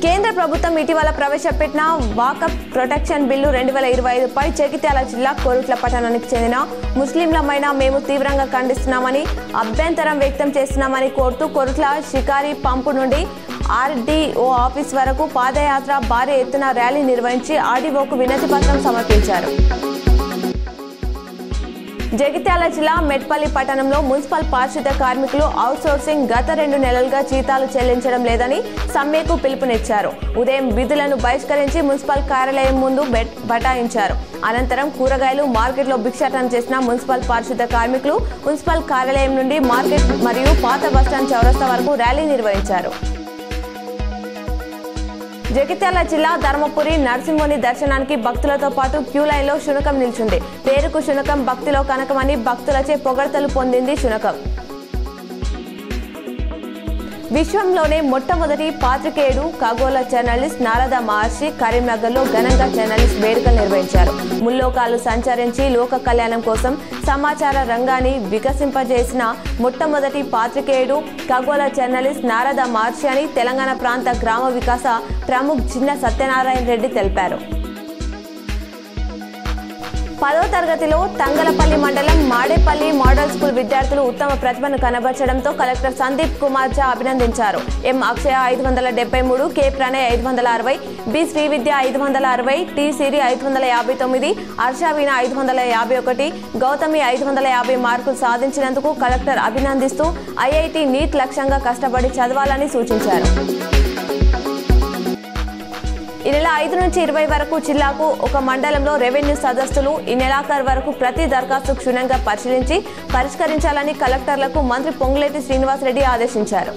కేంద్ర ప్రభుత్వం ఇటీవల ప్రవేశపెట్టిన వాకఫ్ ప్రొటెక్షన్ బిల్లు 2025పై జగిత్యాల జిల్లా కోరుట్ల పట్టణానికి చెందిన ముస్లింలమైన మేము తీవ్రంగా ఖండిస్తున్నామని, అభ్యంతరం వ్యక్తం చేస్తున్నామని కోరుతూ కోరుట్ల షికారి పంపు నుండి ఆర్డీఓ ఆఫీస్ వరకు పాదయాత్ర, భారీ ఎత్తున ర్యాలీ నిర్వహించి ఆర్డీఓకు వినతి పత్రం సమర్పించారు. జగిత్యాల జిల్లా మెట్పల్లి పట్టణంలో మున్సిపల్ పారిశుద్ధ్య కార్మికులు అవుట్సోర్సింగ్ గత 2 నెలలుగా జీతాలు చెల్లించడం లేదని సమ్మెకు పిలుపునిచ్చారు. ఉదయం విధులను బహిష్కరించి మున్సిపల్ కార్యాలయం ముందు బటాయించారు. అనంతరం కూరగాయలు మార్కెట్లో భిక్షాటన చేసిన మున్సిపల్ పారిశుద్ధ్య కార్మికులు మున్సిపల్ కార్యాలయం నుండి మార్కెట్ మరియు పాత బస్టాండ్ చౌరస్తా వరకు ర్యాలీ నిర్వహించారు. జగిత్యాల జిల్లా ధర్మపురి నరసింహుని దర్శనానికి భక్తులతో పాటు క్యూ లైన్లో శునకం నిల్చుంది. పేరుకు శునకం, భక్తిలో కనకమని భక్తులచే పొగడ్తలు పొందింది శునకం. విశ్వంలోనే మొట్టమొదటి పాత్రికేయుడు ఖగోళ జర్నలిస్ట్ నారద మహర్షి కరీంనగర్లో ఘనంగా జర్నలిస్ట్ వేడుకలు నిర్వహించారు. ముల్లోకాలు సంచరించి లోక కళ్యాణం కోసం సమాచార రంగాన్ని వికసింపజేసిన మొట్టమొదటి పాత్రికేయుడు ఖగోళ జర్నలిస్ట్ నారద మహర్షి అని తెలంగాణ ప్రాంత గ్రామ వికాస ప్రముఖ్ జిన్న సత్యనారాయణ రెడ్డి తెలిపారు. 10వ తరగతిలో తంగలపల్లి మండలం మాడేపల్లి మోడల్ స్కూల్ విద్యార్థులు ఉత్తమ ప్రతిభను కనబర్చడంతో కలెక్టర్ సందీప్ కుమార్ ఝా అభినందించారు. M Akshaya 573, K Pranay 560, B Srividya 560, T Siri 559, Harshaveena 551, Gautami 550 మార్కులు సాధించినందుకు కలెక్టర్ అభినందిస్తూ ఐఐటి నీట్ లక్ష్యంగా కష్టపడి చదవాలని సూచించారు. ఈ నెల 5 నుంచి 20 వరకు జిల్లాకు ఒక మండలంలో రెవెన్యూ సదస్సులు ఈ నెలాఖరు వరకు ప్రతి దరఖాస్తు క్షుణ్ణంగా పరిశీలించి పరిష్కరించాలని కలెక్టర్లకు మంత్రి పొంగులేటి శ్రీనివాసరెడ్డి ఆదేశించారు.